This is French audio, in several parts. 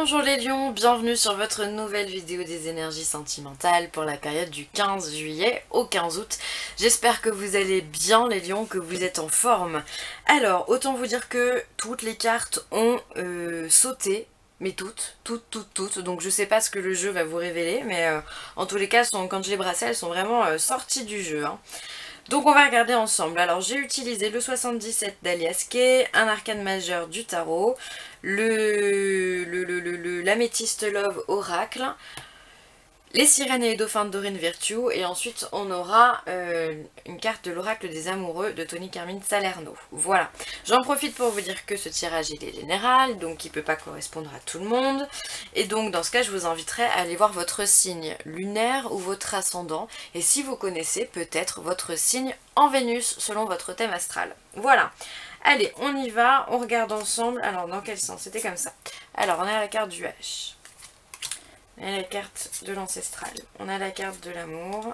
Bonjour les lions, bienvenue sur votre nouvelle vidéo des énergies sentimentales pour la période du 15 juillet au 15 août. J'espère que vous allez bien les lions, que vous êtes en forme. Alors, autant vous dire que toutes les cartes ont sauté, mais toutes. Donc je sais pas ce que le jeu va vous révéler, mais en tous les cas, quand je les brassais, elles sont vraiment sorties du jeu. Donc on va regarder ensemble. Alors j'ai utilisé le 77 d'Alias Kay, un arcane majeur du tarot, l'améthyste Love Oracle, les sirènes et les dauphins de Doreen Virtue, et ensuite on aura une carte de l'oracle des amoureux de Tony Carmine Salerno. Voilà, j'en profite pour vous dire que ce tirage il est général, donc il ne peut pas correspondre à tout le monde, et donc dans ce cas je vous inviterai à aller voir votre signe lunaire ou votre ascendant, et si vous connaissez peut-être votre signe en Vénus selon votre thème astral. Voilà, allez on y va, on regarde ensemble. Alors dans quel sens? C'était comme ça. Alors on a la carte du H. On a la carte de l'ancestral, on a la carte de l'amour,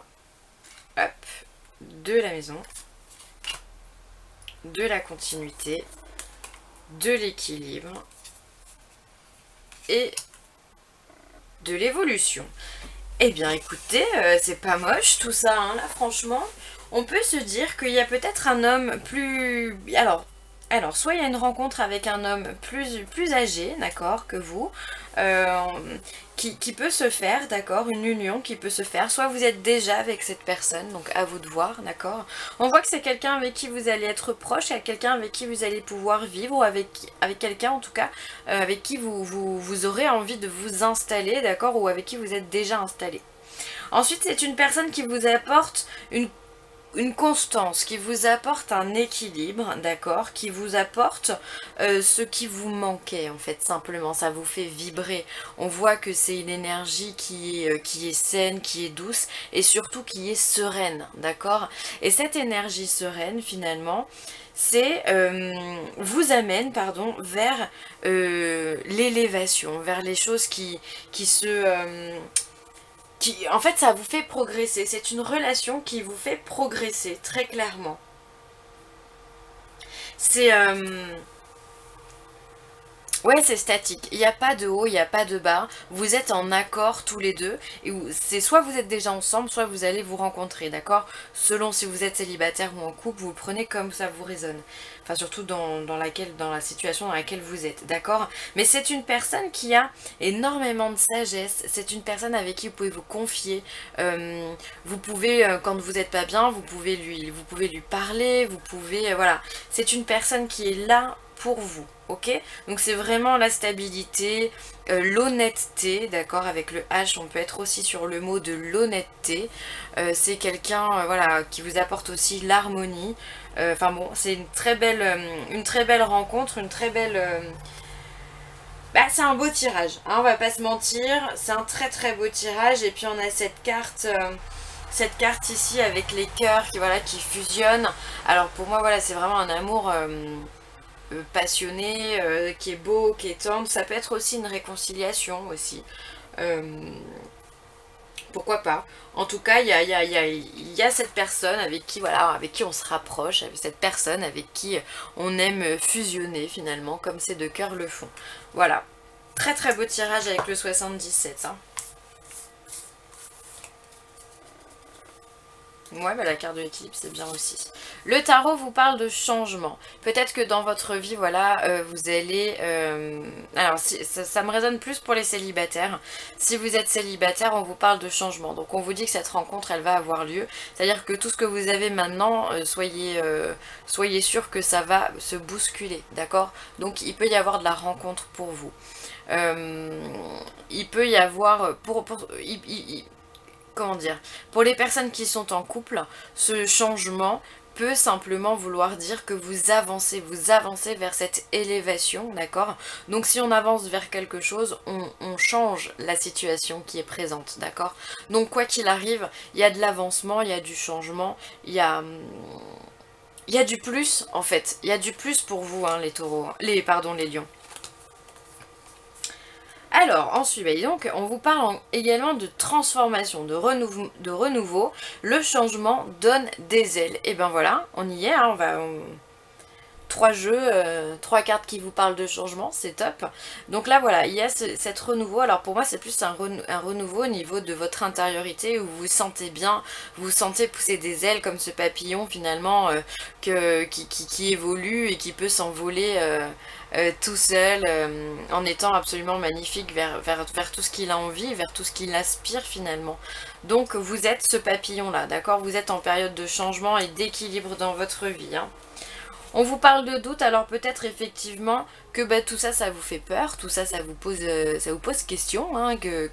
hop, de la maison, de la continuité, de l'équilibre et de l'évolution. Eh bien écoutez, c'est pas moche tout ça, hein, là franchement. On peut se dire qu'il y a peut-être un homme plus... Alors, soit il y a une rencontre avec un homme plus âgé, d'accord, que vous, qui peut se faire, d'accord, une union qui peut se faire, soit vous êtes déjà avec cette personne, donc à vous de voir, d'accord. On voit que c'est quelqu'un avec qui vous allez être proche, et quelqu'un avec qui vous allez pouvoir vivre, ou avec quelqu'un en tout cas, avec qui vous aurez envie de vous installer, d'accord, ou avec qui vous êtes déjà installé. Ensuite, c'est une personne qui vous apporte une constance, qui vous apporte un équilibre, d'accord, qui vous apporte ce qui vous manquait en fait, simplement, ça vous fait vibrer. On voit que c'est une énergie qui est saine, qui est douce et surtout qui est sereine, d'accord. Et cette énergie sereine finalement, c'est vous amène pardon vers l'élévation, vers les choses qui en fait, ça vous fait progresser. C'est une relation qui vous fait progresser, très clairement. C'est... Ouais, c'est statique. Il n'y a pas de haut, il n'y a pas de bas. Vous êtes en accord tous les deux. Et c'est soit vous êtes déjà ensemble, soit vous allez vous rencontrer, d'accord? Selon si vous êtes célibataire ou en couple, vous le prenez comme ça vous résonne. Enfin, surtout dans la situation dans laquelle vous êtes, d'accord? Mais c'est une personne qui a énormément de sagesse. C'est une personne avec qui vous pouvez vous confier. Vous pouvez, quand vous n'êtes pas bien, vous pouvez lui parler. Vous pouvez, voilà. C'est une personne qui est là pour vous, ok? Donc c'est vraiment la stabilité, l'honnêteté, d'accord? Avec le H, on peut être aussi sur le mot de l'honnêteté. C'est quelqu'un, voilà, qui vous apporte aussi l'harmonie. Enfin bon, c'est une très belle rencontre, une très belle... Bah, c'est un beau tirage, hein, on va pas se mentir. C'est un très beau tirage. Et puis on a cette carte ici avec les cœurs qui fusionnent. Alors pour moi, voilà, c'est vraiment un amour... passionné, qui est beau, qui est tendre. Ça peut être aussi une réconciliation aussi. Pourquoi pas. En tout cas, il y a cette personne avec qui, voilà, avec qui on se rapproche, avec cette personne avec qui on aime fusionner finalement, comme ces deux cœurs le font. Voilà. Très beau tirage avec le 77. Hein. Ouais, bah la carte de l'équilibre, c'est bien aussi. Le tarot vous parle de changement. Peut-être que dans votre vie, voilà, vous allez... Alors, ça me résonne plus pour les célibataires. Si vous êtes célibataire, on vous parle de changement. Donc, on vous dit que cette rencontre, elle va avoir lieu. C'est-à-dire que tout ce que vous avez maintenant, soyez sûr que ça va se bousculer, d'accord? Donc, il peut y avoir de la rencontre pour vous. Il peut y avoir... Comment dire, pour les personnes qui sont en couple, ce changement peut simplement vouloir dire que vous avancez vers cette élévation, d'accord? Donc si on avance vers quelque chose, on change la situation qui est présente, d'accord? Donc quoi qu'il arrive, il y a de l'avancement, il y a du changement, il y a du plus en fait, il y a du plus pour vous, hein, les taureaux, les lions. Alors, ensuite, bah, donc, on vous parle également de transformation, de renouveau. Le changement donne des ailes. Et ben voilà, on y est, hein, 3 jeux, 3 cartes qui vous parlent de changement, c'est top. Donc là voilà, il y a cette renouveau. Alors pour moi c'est plus un renouveau au niveau de votre intériorité, où vous vous sentez bien, vous vous sentez pousser des ailes comme ce papillon finalement qui évolue et qui peut s'envoler tout seul en étant absolument magnifique vers tout ce qu'il a envie, vers tout ce qu'il aspire finalement. Donc vous êtes ce papillon là, d'accord? Vous êtes en période de changement et d'équilibre dans votre vie, hein. On vous parle de doute, alors peut-être effectivement que bah, tout ça, ça vous fait peur, tout ça, ça vous pose question, hein, que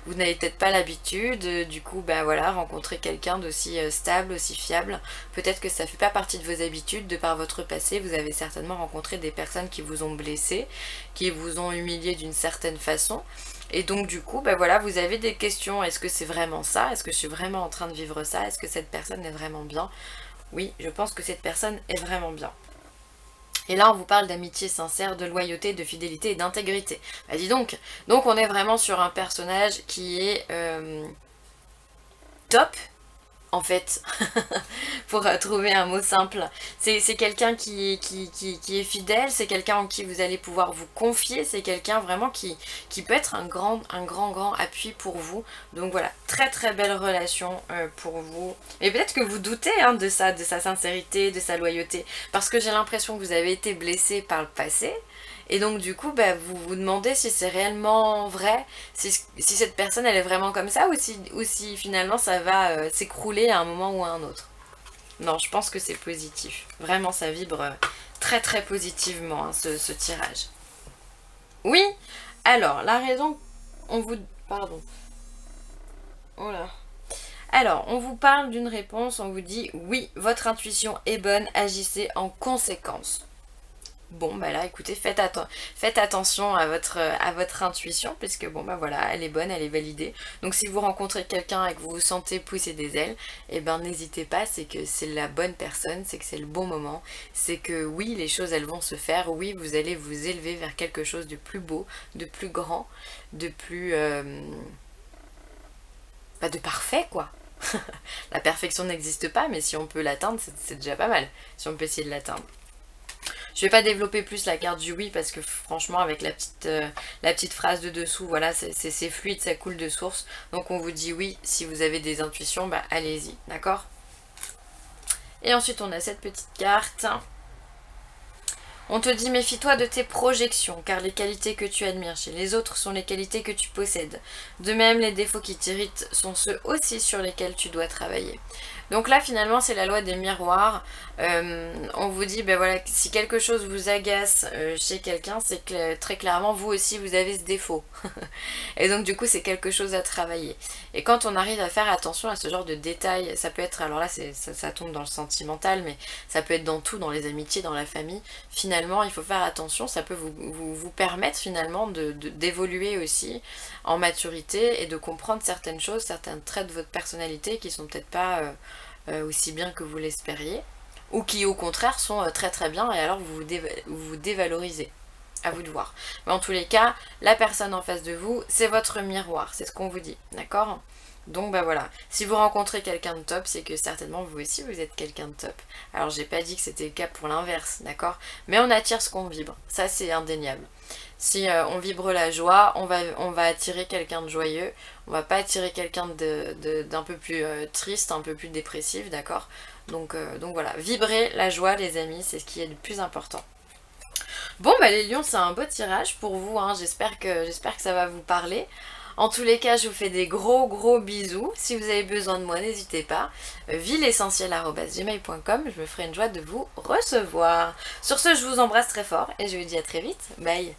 vous n'avez peut-être pas l'habitude, du coup, bah voilà, rencontrer quelqu'un d'aussi stable, aussi fiable, peut-être que ça ne fait pas partie de vos habitudes, de par votre passé, vous avez certainement rencontré des personnes qui vous ont blessé, qui vous ont humilié d'une certaine façon, et donc du coup, bah voilà, vous avez des questions, est-ce que c'est vraiment ça? Est-ce que je suis vraiment en train de vivre ça? Est-ce que cette personne est vraiment bien? Oui, je pense que cette personne est vraiment bien. Et là, on vous parle d'amitié sincère, de loyauté, de fidélité et d'intégrité. Bah dis donc on est vraiment sur un personnage qui est top, en fait, pour trouver un mot simple. C'est quelqu'un qui est fidèle, c'est quelqu'un en qui vous allez pouvoir vous confier, c'est quelqu'un vraiment qui peut être un grand appui pour vous. Donc voilà, très très belle relation pour vous. Et peut-être que vous doutez hein, de sa sincérité, de sa loyauté, parce que j'ai l'impression que vous avez été blessé par le passé. Et donc du coup, bah, vous vous demandez si c'est réellement vrai, si cette personne elle est vraiment comme ça, ou si finalement ça va s'écrouler à un moment ou à un autre. Non, je pense que c'est positif. Vraiment, ça vibre très très positivement hein, ce tirage. Oui, alors la raison, on vous... Pardon. Oh là. Alors, on vous parle d'une réponse, on vous dit oui, votre intuition est bonne, agissez en conséquence. Bon bah là écoutez, faites attention à votre intuition, puisque bon bah voilà, elle est bonne, elle est validée. Donc si vous rencontrez quelqu'un et que vous vous sentez pousser des ailes, et ben n'hésitez pas, c'est que c'est la bonne personne, c'est que c'est le bon moment, c'est que oui les choses elles vont se faire, oui vous allez vous élever vers quelque chose de plus beau, de plus grand, de plus... pas de parfait quoi. La perfection n'existe pas, mais si on peut l'atteindre, c'est déjà pas mal, si on peut essayer de l'atteindre. Je vais pas développer plus la carte du oui parce que franchement avec la petite phrase de dessous, voilà, c'est fluide, ça coule de source. Donc on vous dit oui, si vous avez des intuitions, bah allez-y, d'accord? Et ensuite on a cette petite carte. On te dit méfie-toi de tes projections, car les qualités que tu admires chez les autres sont les qualités que tu possèdes. De même, les défauts qui t'irritent sont ceux aussi sur lesquels tu dois travailler. Donc là, finalement, c'est la loi des miroirs. On vous dit, ben voilà, si quelque chose vous agace chez quelqu'un, c'est que très clairement, vous aussi, vous avez ce défaut. Et donc, du coup, c'est quelque chose à travailler. Et quand on arrive à faire attention à ce genre de détails, ça peut être, alors là, ça tombe dans le sentimental, mais ça peut être dans tout, dans les amitiés, dans la famille. Finalement, il faut faire attention, ça peut vous permettre finalement d'évoluer aussi en maturité et de comprendre certaines choses, certains traits de votre personnalité qui sont peut-être pas aussi bien que vous l'espériez, ou qui au contraire sont très très bien et alors vous vous dévalorisez. À vous de voir. Mais en tous les cas, la personne en face de vous, c'est votre miroir, c'est ce qu'on vous dit, d'accord? Donc bah voilà, si vous rencontrez quelqu'un de top, c'est que certainement vous aussi vous êtes quelqu'un de top. Alors j'ai pas dit que c'était le cas pour l'inverse, d'accord? Mais on attire ce qu'on vibre, ça c'est indéniable. Si on vibre la joie, on va attirer quelqu'un de joyeux, on va pas attirer quelqu'un d'un peu plus triste, un peu plus dépressif, d'accord? Donc voilà, vibrer la joie les amis, c'est ce qui est le plus important. Bon bah les lions, c'est un beau tirage pour vous, hein. J'espère que ça va vous parler. En tous les cas, je vous fais des gros bisous. Si vous avez besoin de moi, n'hésitez pas. Villeessentielle@gmail.com, je me ferai une joie de vous recevoir. Sur ce, je vous embrasse très fort et je vous dis à très vite. Bye!